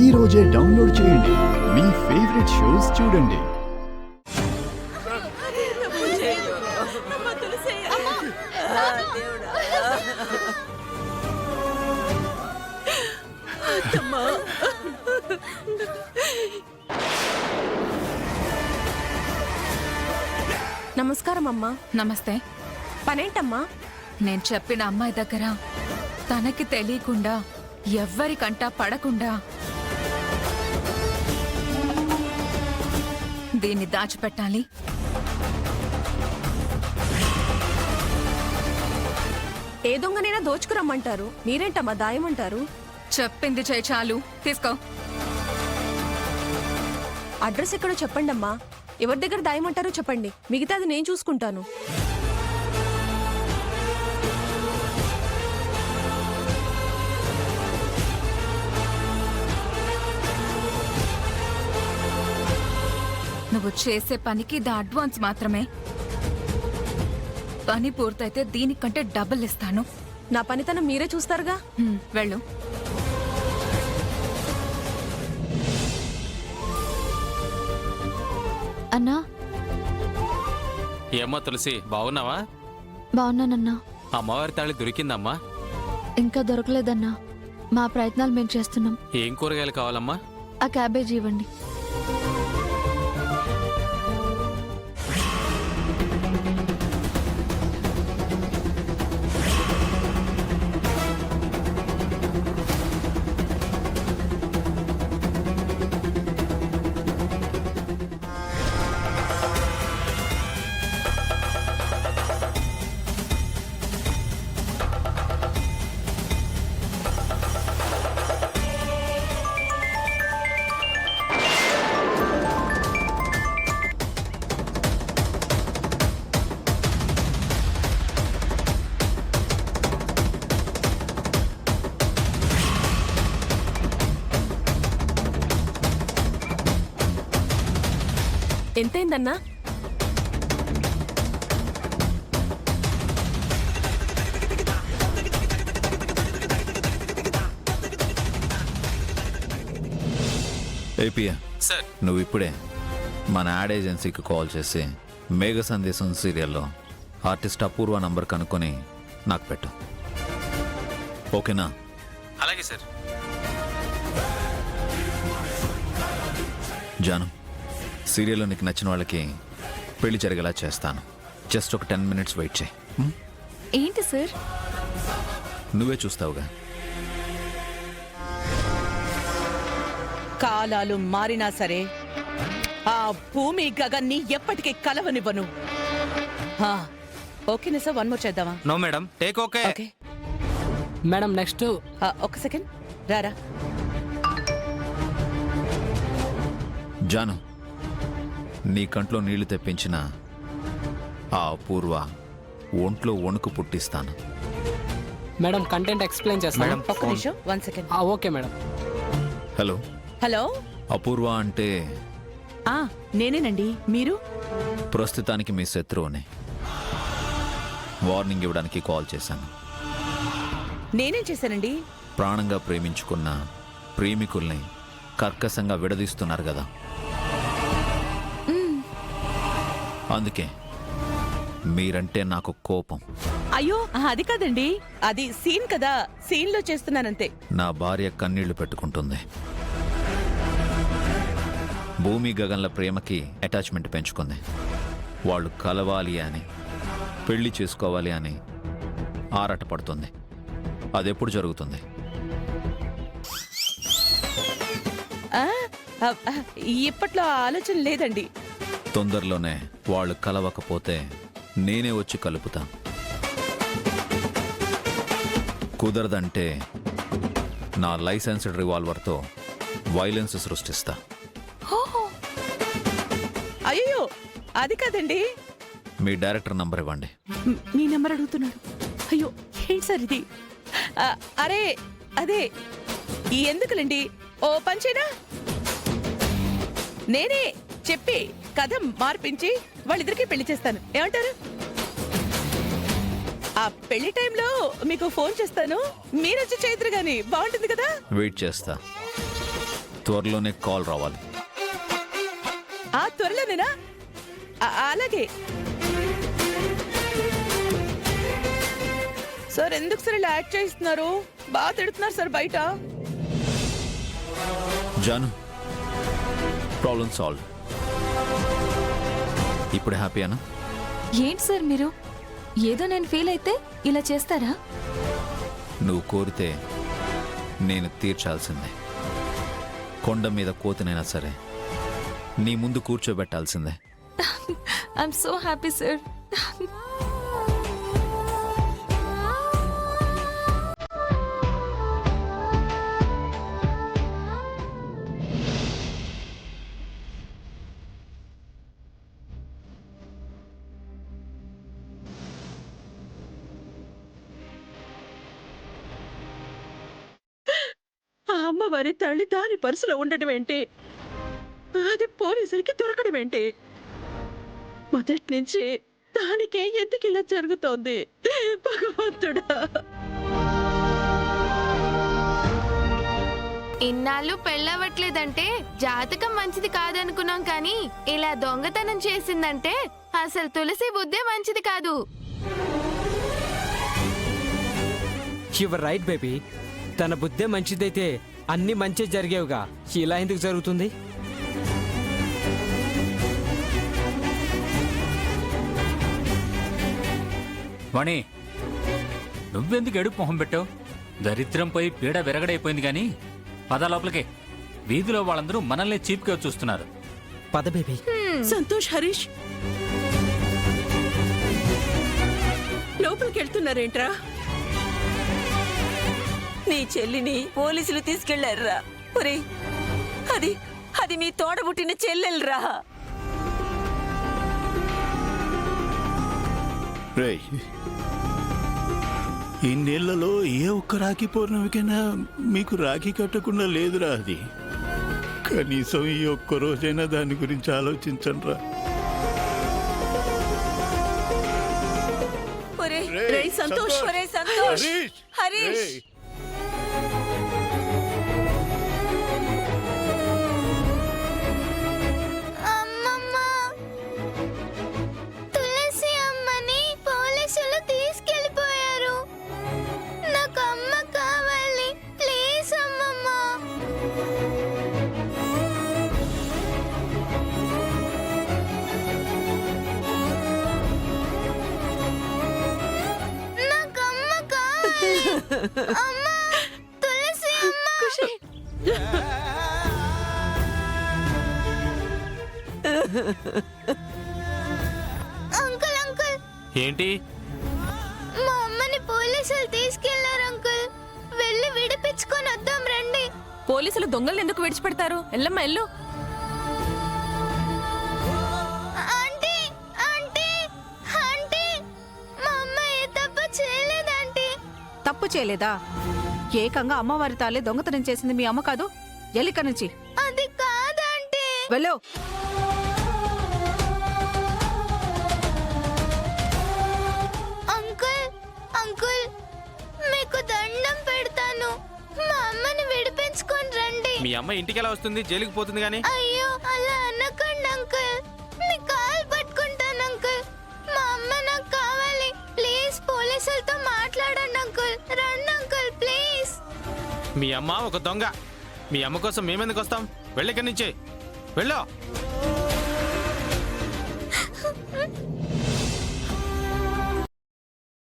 ఈ రోజే డౌన్లోడ్ చేయండి. మీ ఫేవరెట్ షోస్ చూడండి. నమస్కారం అమ్మా. నమస్తే. పనేంటమ్మా? నేను చెప్పిన అమ్మాయి దగ్గర తనకి తెలియకుండా ఎవ్వరికంటా పడకుండా దీన్ని దాచిపెట్టాలి. ఏ దొంగనైనా దోచుకురమ్మంటారు, మీరేంటమ్మా దాయమంటారు? చెప్పింది చేయి చాలు, తీసుకో. అడ్రస్ ఎక్కడో చెప్పండమ్మా. ఎవరి దగ్గర దాయమంటారో చెప్పండి, మిగతాది నేను చూసుకుంటాను. నువ్వు చేసే పనికి ఇది అడ్వాన్స్ మాత్రమే. పని పూర్తయితే దీనికంటే డబుల్ ఇస్తాను. నా పనితనం మీరే చూస్తారుగా. వెళ్ళు. అన్నా. ఏమ్మా తులసి, బాగున్నావా? బాగున్నానన్నా. అమ్మవారి తాళి దొరికిందమ్మా? ఇంకా దొరకలేదన్నా. మా ప్రయత్నాలు మేము చేస్తున్నాం. ఏం కూరగాయలు కావాలమ్మా? ఆ క్యాబేజీ ఇవ్వండి. ఎంతైందన్నా? ఏపీయా సార్, నువ్వు ఇప్పుడే మన యాడ్ ఏజెన్సీకి కాల్ చేసి మేఘ సందేశం సీరియల్లో ఆర్టిస్ట్ అపూర్వ నంబర్ కనుక్కొని నాకు పెట్టు. ఓకేనా? అలాగే సార్. జాను, సీరియల్లో నీకు నచ్చిన వాళ్ళకి పెళ్లి జరిగేలా చేస్తాను. జస్ట్ ఒక 10 minutes వెయిట్ చేయి. ఏంటి సార్? నువ్వే చూస్తావుగా. కాలాలు మారినా సరే ఆ భూమి గగన్ని ఎప్పటికీ కలవనివ్వను. ఓకేనా సార్? వన్ మోర్ చేద్దామా? No madam, take okay. Okay madam next. ఒక సెకండ్ రారా. జాను, నీ కంట్లో నీళ్లు తెప్పించిన ఆ అపూర్వ ఒంట్లో వణుకు పుట్టిస్తాను. మేడం కంటెంట్ ఎక్స్ప్లెయిన్ చేస్తాను. ఒక్క నిమిషం, 1 second. Okay madam. Hello hello, Apoorva అంటే నేనేనండి. మీరు? ప్రస్తుతానికి మీ శత్రువుని. వార్నింగ్ ఇవ్వడానికి కాల్ చేశాను. నేనేం చేశానండి? ప్రాణంగా ప్రేమించుకున్న ప్రేమికుల్ని కర్కశంగా విడదీస్తున్నారు కదా, అందుకే మీరంటే నాకు కోపం. అయ్యో అది కాదండి, అది సీన్ కదా, సీన్ లో చేస్తున్నానంతే. నా భార్య కన్నీళ్లు పెట్టుకుంటుంది. భూమి గగన్ల ప్రేమకి అటాచ్మెంట్ పెంచుకుంది. వాళ్ళు కలవాలి అని, పెళ్లి చేసుకోవాలి అని ఆరాటపడుతుంది. అదెప్పుడు జరుగుతుంది? ఇప్పట్లో ఆలోచన లేదండి. తొందరలోనే వాళ్ళు కలవకపోతే నేనే వచ్చి కలుపుతా. కుదరదంటే నా లైసెన్స్డ్ రివాల్వర్తో వైలెన్స్ సృష్టిస్తా. అయ్యో అది కాదండి. మీ డైరెక్టర్ నంబర్ ఇవ్వండి. మీ నెంబర్ అడుగుతున్నాడు. అయ్యో ఏంటి సార్ ఇది? అరే అదే ఎందుకులండి, ఓ పంచేనా నేనే చెప్పి కథ మార్పించి వాళ్ళిద్దరికి పెళ్లి చేస్తాను. ఏమంటారు? ఆ పెళ్లి టైంలో మీకు ఫోన్ చేస్తాను, మీరొచ్చి చేతురు గాని బాగుంటుంది కదా. వెయిట్ చేస్తా. త్వరలోనే కాల్ రావాలి. ఆ త్వరలోనేనా? అలాగే సార్. ఎందుకు సార్ ఇలా యాక్ట్ చేస్తున్నారు? బాగా తిడుతున్నారు సార్ బయట. Janu, problem solve. ఇప్పుడు హ్యాపీయానా? ఏంటి సార్ మీరు? ఏదో నేను ఫీల్ అయితే ఇలా చేస్తారా? నువ్వు కోరితే నేను తీర్చాల్సిందే. కొండ మీద కోతినైనా సరే నీ ముందు కూర్చోబెట్టాల్సిందే. I'm so happy sir. ఆ అమ్మవారి తల్లి దాని పర్సులో ఉండడం ఏంటి? అది పోలీసులకి దొరకడం ఏంటి? మొదటి నుంచి దానికే ఎందుకు ఇలా జరుగుతోంది? భగవంతుడా! ఇన్నాళ్ళు పెళ్ళవట్లేదంటే జాతకం మంచిది కాదనుకున్నాం కానీ ఇలా దొంగతనం చేసిందంటే అసలు తులసి బుద్ధే మంచిది కాదు. Your right baby. తన బుద్ధే మంచిదైతే అన్ని మంచి జరిగేవిగా. ఇలా ఎందుకు జరుగుతుంది? వాణి, నువ్వెందుకు ఎడుపు మొహం పెట్టావు? దరిద్రంపై పీడ విరగడైపోయింది గాని పద లోపలికే. వీధిలో వాళ్ళందరూ మనల్ని చీప్గా చూస్తున్నారు. పద బేబీ. సంతోష్, హరీష్ లోపలికి వెళ్తున్నారేంట్రా? నీ చెల్లిని పోలీసులు తీసుకెళ్లారురా. ఒరే, అది మీ తోడబుట్టిన చెల్లెలరా. రేయ్, ఇన్నేళ్లలో ఏ ఒక్క రాఖీ పౌర్ణమికైనా మీకు రాఖీ కట్టకుండా లేదురా. అది కనీసం ఈ ఒక్క రోజైనా దాని గురించి ఆలోచించండిరా. ఒరే రేయ్ సంతోష్, ఒరే సంతోష్, హరీష్, హరీష్ రేయ్. అమ్మమ్మ, తులసి అమ్మని పోలీసులు తీసుకెళ్లిపోయారు. నాకు అమ్మ కావాలి, ప్లీజ్ అమ్మమ్మ. నాకు అమ్మ కావాలి. అమ్మ, తులసి అమ్మ. అంకుల్, అంకుల్, ఏంటి? మా అమ్మని పోలీసులు తీసుకెళ్లారు అంకుల్. వెళ్ళి విడిపించుకొని వద్దాం రండి. పోలీసులు దొంగలు ఎందుకు విడిచిపెడతారు? ఎల్లమ్మ ఎల్లు. ఆంటీ, ఆంటీ, ఆంటీ, మా అమ్మ ఏ తప్పు చేయలేదంటీ. తప్పు చేయలేదా? ఏకంగా అమ్మవారి తాలే దొంగతనం చేసింది మీ అమ్మ కాదు? ఎల్లిక నుంచి అది కాదంటీ. వెళ్ళు. అంకుల్, అంకుల్, మీకు దండం పెడతాను. మా అమ్మని విడిపించుకొని రండి. మీ అమ్మ ఇంటికి ఎలా వస్తుంది? జైలుకి పోతుంది గానీ. అయ్యో, అలా అనకండి అంకుల్. మీ కాలు పట్టుకుంటాను అంకుల్. మా అమ్మ నాకు కావాలి. ప్లీజ్ పోలీసులతో మాట్లాడండి అంకుల్. రండి అంకుల్, ప్లీజ్. మీ అమ్మ ఒక దొంగ. మీ అమ్మ కోసం మేమెందుకు వస్తాం? వెళ్ళిక్కడి నుంచి వెళ్ళు.